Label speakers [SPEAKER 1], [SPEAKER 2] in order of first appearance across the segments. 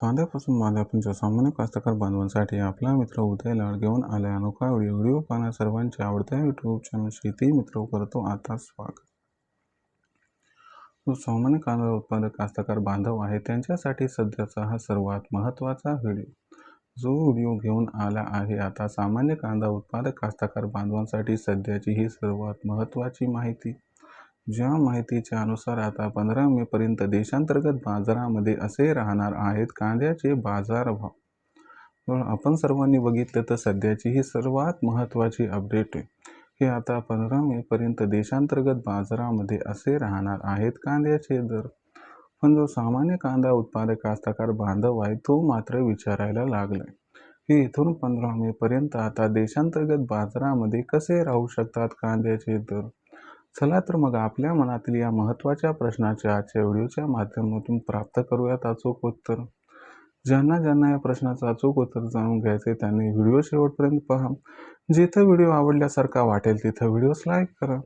[SPEAKER 1] कांद्यापासून मालापर्यंत सामान्य कास्तकार बांधवांसाठी आपला मित्र उदय लाड घेऊन आलाय अनोखा व्हिडिओ पाहणा सर्वांच्या आवडत्या युट्यूब चॅनल शेती मित्र करतो आता स्वागत। जो सामान्य कांदा उत्पादक कास्तकार बांधव आहे त्यांच्यासाठी सध्याचा हा सर्वात महत्त्वाचा व्हिडिओ जो व्हिडिओ घेऊन आला आहे आता सामान्य कांदा उत्पादक कास्तकार बांधवांसाठी सध्याची ही सर्वात महत्त्वाची माहिती। ज्या माहितीच्या अनुसार आता 15 मे पर्यंत देशांतर्गत बाजारामध्ये असे राहणार आहेत कांद्याचे बाजारभाव। पण आपण सर्वांनी बघितलं तर सध्याची ही सर्वात महत्त्वाची अपडेट आहे की आता 15 मे पर्यंत देशांतर्गत बाजारामध्ये असे राहणार आहेत कांद्याचे दर। पण जो सामान्य कांदा उत्पादक कास्तकार बांधव आहे तो मात्र विचारायला लागलाय की इथून 15 मे पर्यंत आता देशांतर्गत बाजारामध्ये कसे राहू शकतात कांद्याचे दर। चला तर मग आपल्या मनातील या महत्त्वाच्या प्रश्नाचे आजच्या व्हिडिओच्या माध्यमातून प्राप्त करूयात अचूक उत्तर। ज्यांना या प्रश्नाचं अचूक उत्तर जाणून घ्यायचे त्यांनी व्हिडिओ शेवटपर्यंत पहा। जिथं व्हिडिओ आवडल्यासारखा वाटेल तिथं व्हिडिओस लाईक करा।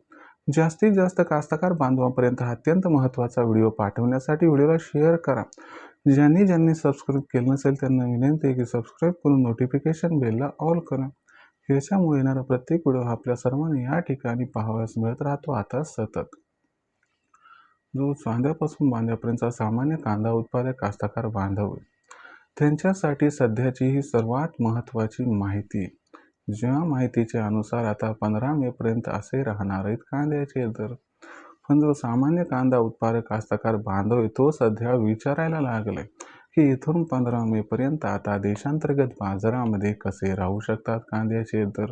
[SPEAKER 1] जास्तीत जास्त कास्तकार बांधवांपर्यंत हा अत्यंत महत्त्वाचा व्हिडिओ पाठवण्यासाठी व्हिडिओला शेअर करा। ज्यांनी सबस्क्राईब केलं नसेल त्यांना विनंती आहे की सबस्क्राईब करून नोटिफिकेशन बेलला ऑल करा। याच्यामुळे येणारा प्रत्येक व्हिडिओ आपल्या सर्वांनी या ठिकाणी पाहावयास मिळत राहतो आता सतत। जो कांद्यापासून बांध्यापर्यंतचा सामान्य कांदा उत्पादक कास्तकार बांधव त्यांच्यासाठी सध्याची ही सर्वात महत्त्वाची माहिती। ज्या माहितीच्या अनुसार आता 15 मे पर्यंत असे राहणार आहेत कांद्याचे दर। पण जो सामान्य कांदा उत्पादक कास्तकार बांधव आहे तो सध्या विचारायला लागलाय की इथून 15 मे पर्यंत आता देशांतर्गत बाजारामध्ये कसे राहू शकतात कांद्याचे दर।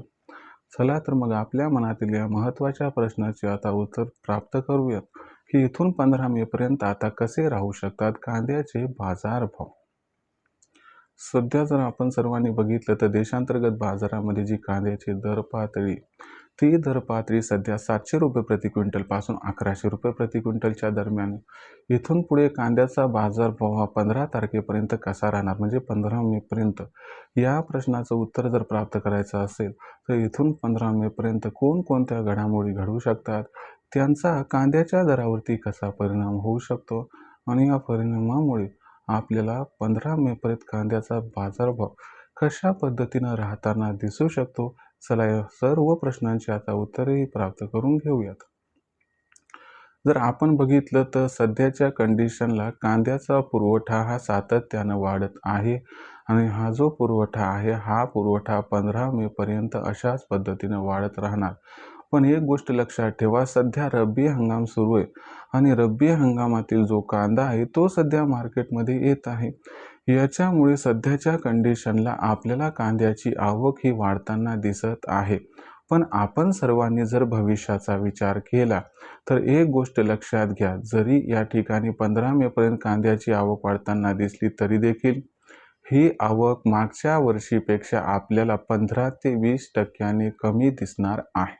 [SPEAKER 1] चला तर मग आपल्या मनातील या महत्त्वाच्या प्रश्नाचे आता उत्तर प्राप्त करूयात की इथून 15 मे पर्यंत आता कसे राहू शकतात कांद्याचे बाजारभाव। सध्या जर आपण सर्वांनी बघितलं तर देशांतर्गत बाजारामध्ये जी कांद्याची दर पातळी ती दर पातळी सध्या 700 रुपये प्रति क्विंटल पासून 1100 रुपये प्रति क्विंटलच्या दरम्यान। इथून पुढे कांद्याचा बाजारभाव हा 15 तारखेपर्यंत कसा राहणार म्हणजे 15 मे पर्यंत या प्रश्नाचं उत्तर जर प्राप्त करायचं असेल तर इथून 15 मे पर्यंत कोणकोणत्या घडामोडी घडू शकतात त्यांचा कांद्याच्या दरावरती कसा परिणाम होऊ शकतो आणि या परिणामामुळे आपल्याला 15 मे पर्यंत कांद्याचा बाजारभाव कशा पद्धतीने राहताना दिसू शकतो। चला या सर्व प्रश्नांची आता उत्तरेही प्राप्त करून घेऊयात। जर आपण बघितलं तर सध्याच्या कंडिशनला कांद्याचा पुरवठा हा सातत्याने वाढत आहे आणि हा जो पुरवठा आहे हा पुरवठा 15 मे पर्यंत अशाच पद्धतीने वाढत राहणार। पण एक गोष्ट लक्षात ठेवा सध्या रब्बी हंगाम सुरू आहे आणि रब्बी हंगामातील जो कांदा आहे तो सध्या मार्केटमध्ये येत आहे। याच्यामुळे सध्याच्या कंडिशनला आपल्याला कांद्याची आवक ही वाढताना दिसत आहे। पण आपण सर्वांनी जर भविष्याचा विचार केला तर एक गोष्ट लक्षात घ्या जरी या ठिकाणी 15 मे पर्यंत कांद्याची आवक वाढताना दिसली तरी देखील ही आवक मागच्या वर्षीपेक्षा आपल्याला 15 ते 20% कमी दिसणार आहे।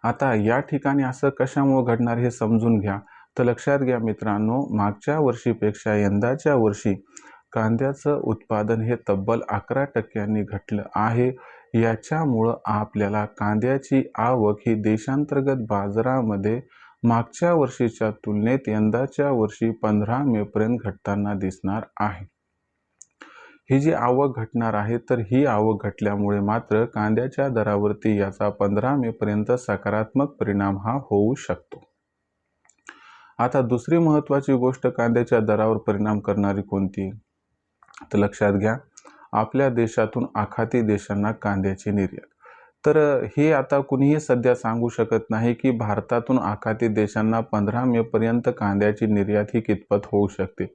[SPEAKER 1] आता या ठिकाणी असं कशामुळे घडणार हे समजून घ्या तर लक्षात घ्या मित्रांनो मागच्या वर्षीपेक्षा यंदाच्या वर्षी कांद्याचं उत्पादन हे तब्बल 11% घटलं आहे। याच्यामुळं आपल्याला कांद्याची आवक ही देशांतर्गत बाजारामध्ये मागच्या वर्षीच्या तुलनेत यंदाच्या वर्षी 15 मे पर्यंत घटताना दिसणार आहे। ही जी आवक घटणार आहे तर ही आवक घटल्यामुळे मात्र कांद्याच्या दरावरती याचा 15 मे पर्यंत सकारात्मक परिणाम हा होऊ शकतो। आता दुसरी महत्त्वाची गोष्ट कांद्याच्या दरावर परिणाम करणारी कोणती तर लक्षात घ्या आपल्या देशातून आखाती देशांना कांद्याची निर्यात। तर हे आता कुणीही सध्या सांगू शकत नाही की भारतातून आखाती देशांना 15 मे पर्यंत कांद्याची निर्यात ही कितपत होऊ शकते।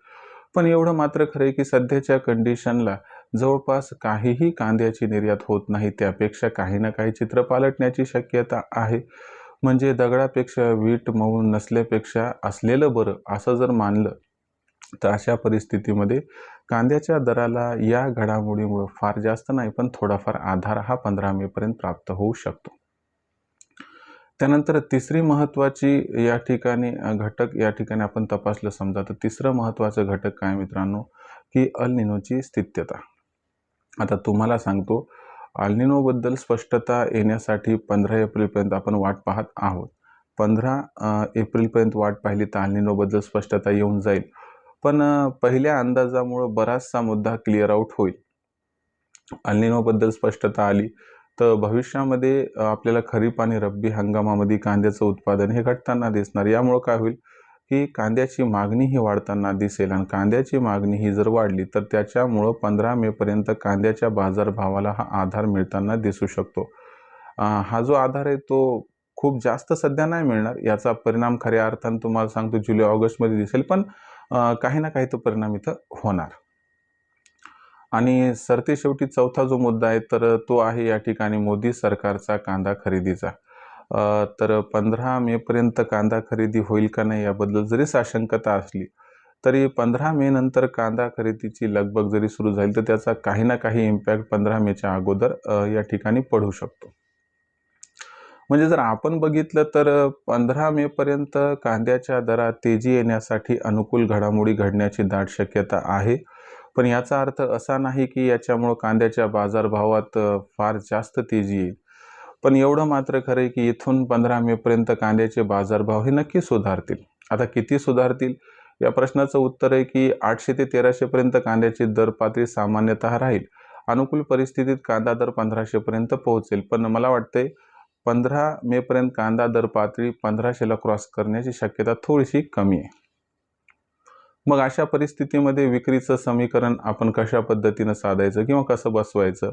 [SPEAKER 1] पण एवढं मात्र खरं आहे की सध्याच्या कंडिशनला जवळपास काहीही कांद्याची निर्यात होत नाही त्यापेक्षा काही ना काही चित्र पालटण्याची शक्यता आहे। म्हणजे दगडापेक्षा वीट मऊ नसल्यापेक्षा असलेलं बरं असं जर मानलं तर अशा परिस्थितीमध्ये कांद्याच्या दराला या घडामोडीमुळे फार जास्त नाही पण थोडाफार आधार हा 15 मे पर्यंत प्राप्त होऊ शकतो। त्यानंतर तिसरी महत्त्वाची या ठिकाणी घटक या ठिकाणी आपण तपासलं समजा तर तिसरं महत्त्वाचं घटक काय मित्रांनो की अल निनोची स्थित्यता। आता तुम्हाला सांगतो अल निनोबद्दल स्पष्टता येण्यासाठी 15 एप्रिलपर्यंत आपण वाट पाहत आहोत। 15 एप्रिलपर्यंत वाट पाहिली तर अल निनोबद्दल स्पष्टता येऊन जाईल। पण पहिल्या अंदाजामुळं बराचसा मुद्दा क्लिअर आउट होईल. अल निनोबद्दल स्पष्टता आली तर भविष्यामध्ये आपल्याला खरीप आणि रब्बी हंगामामध्ये कांद्याचं उत्पादन हे घटताना दिसणार. यामुळं काय होईल की कांद्याची मागणी ही वाढताना दिसेल आणि कांद्याची मागणी ही जर वाढली तर त्याच्यामुळं 15 मेपर्यंत कांद्याच्या बाजारभावाला हा आधार मिळताना दिसू शकतो. हा जो आधार आहे तो खूप जास्त सध्या नाही मिळणार. याचा परिणाम खऱ्या अर्थानं तुम्हाला सांगतो जुलै ऑगस्टमध्ये दिसेल, पण काही ना काही तो परिणाम इथं होणार. आणि सरतेशेवटी चौथा जो मुद्दा आहे तर तो आहे या ठिकाणी मोदी सरकारचा कांदा खरेदीचा. तर 15 मेपर्यंत कांदा खरेदी होईल का नाही याबद्दल जरी साशंकता असली तरी 15 मे नंतर कांदा खरेदीची लगबग जरी सुरू झाली तर त्याचा काही ना काही इम्पॅक्ट 15 मेच्या अगोदर या ठिकाणी पडू शकतो. म्हणजे जर आपण बघितलं तर 15 मेपर्यंत कांद्याच्या दरात तेजी येण्यासाठी अनुकूल घडामोडी घडण्याची दाट शक्यता आहे. पण याचा अर्थ असा नाही की याच्यामुळं कांद्याच्या बाजारभावात फार जास्त तेजी येईल. पण एवढं मात्र खरं आहे की इथून 15 मेपर्यंत कांद्याचे बाजारभाव हे नक्की सुधारतील. आता किती सुधारतील या प्रश्नाचं उत्तर आहे की 800 ते 1300 पर्यंत कांद्याची दर पातळी सामान्यतः राहील. अनुकूल परिस्थितीत कांदा दर 1500 पर्यंत पोहोचेल. पण मला वाटतंय 15 मेपर्यंत कांदा दर पातळी 1500ला क्रॉस करण्याची शक्यता थोडीशी कमी आहे. मग अशा परिस्थितीमध्ये विक्रीचं समीकरण आपण कशा पद्धतीनं साधायचं किंवा कसं बसवायचं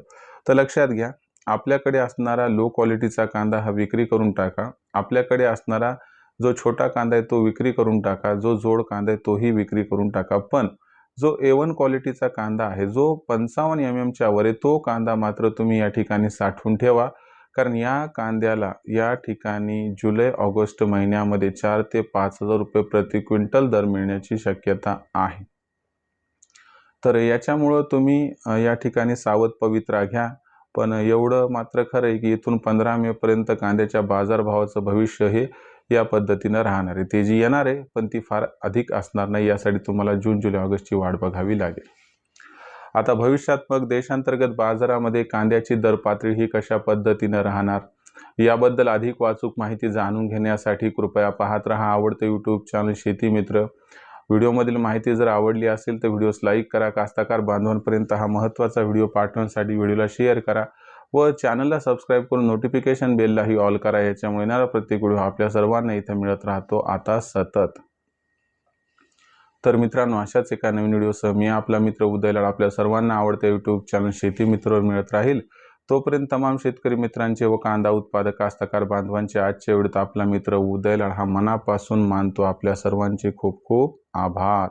[SPEAKER 1] तर लक्षात घ्या, आपल्याकडे असणारा लो क्वालिटीचा कांदा हा विक्री करून टाका. आपल्याकडे असणारा जो छोटा कांदा आहे तो विक्री करून टाका. जो जोड कांदा आहे तोही विक्री करून टाका. पण जो A1 क्वालिटीचा कांदा आहे, जो 55 mmच्या वर आहे, तो कांदा मात्र तुम्ही या ठिकाणी साठवून ठेवा. कारण या कांद्याला या ठिकाणी जुलै ऑगस्ट महिन्यामध्ये 4 ते 5,000 रुपये प्रति क्विंटल दर मिळण्याची शक्यता आहे. तर याच्यामुळं तुम्ही या ठिकाणी सावध पवित्रा घ्या. पण एवढं मात्र खरं आहे की इथून 15 मेपर्यंत कांद्याच्या बाजारभावाचं भविष्य हे या पद्धतीनं राहणार आहे. तेजी येणार आहे पण ती फार अधिक असणार नाही. यासाठी तुम्हाला जून जुलै ऑगस्टची वाट बघावी लागेल. आता भविष्यात मग देशांतर्गत बाजारामध्ये कांद्याची दर पातळी ही कशा पद्धतीनं राहणार याबद्दल अधिक वाचूक माहिती जाणून घेण्यासाठी कृपया पाहत रहा आवडते यूट्यूब चॅनल शेती मित्र. व्हिडिओमधील माहिती जर आवडली असेल तर व्हिडिओस लाईक करा. कास्तकार बांधवांपर्यंत हा महत्त्वाचा व्हिडिओ पाठवण्यासाठी व्हिडिओला शेअर करा व चॅनलला सबस्क्राईब करून नोटिफिकेशन बेललाही ऑल करा. याच्यामुळे येणारा प्रत्येक व्हिडिओ आपल्या सर्वांना इथे मिळत राहतो आता सतत. तर मित्रांनो, अशाच एका नवीन व्हिडिओसह मी आपला मित्र उदय लाड आपल्या सर्वांना आवडते यूट्यूब चॅनल शेती मित्रवर मिळत राहील. तोपर्यंत तमाम शेतकरी मित्रांचे व कांदा उत्पादक कास्तकार बांधवांचे आजच्या व्हिडिओत आपला मित्र उदय लाड हा मनापासून मानतो. आपल्या सर्वांचे खूप खूप आभार.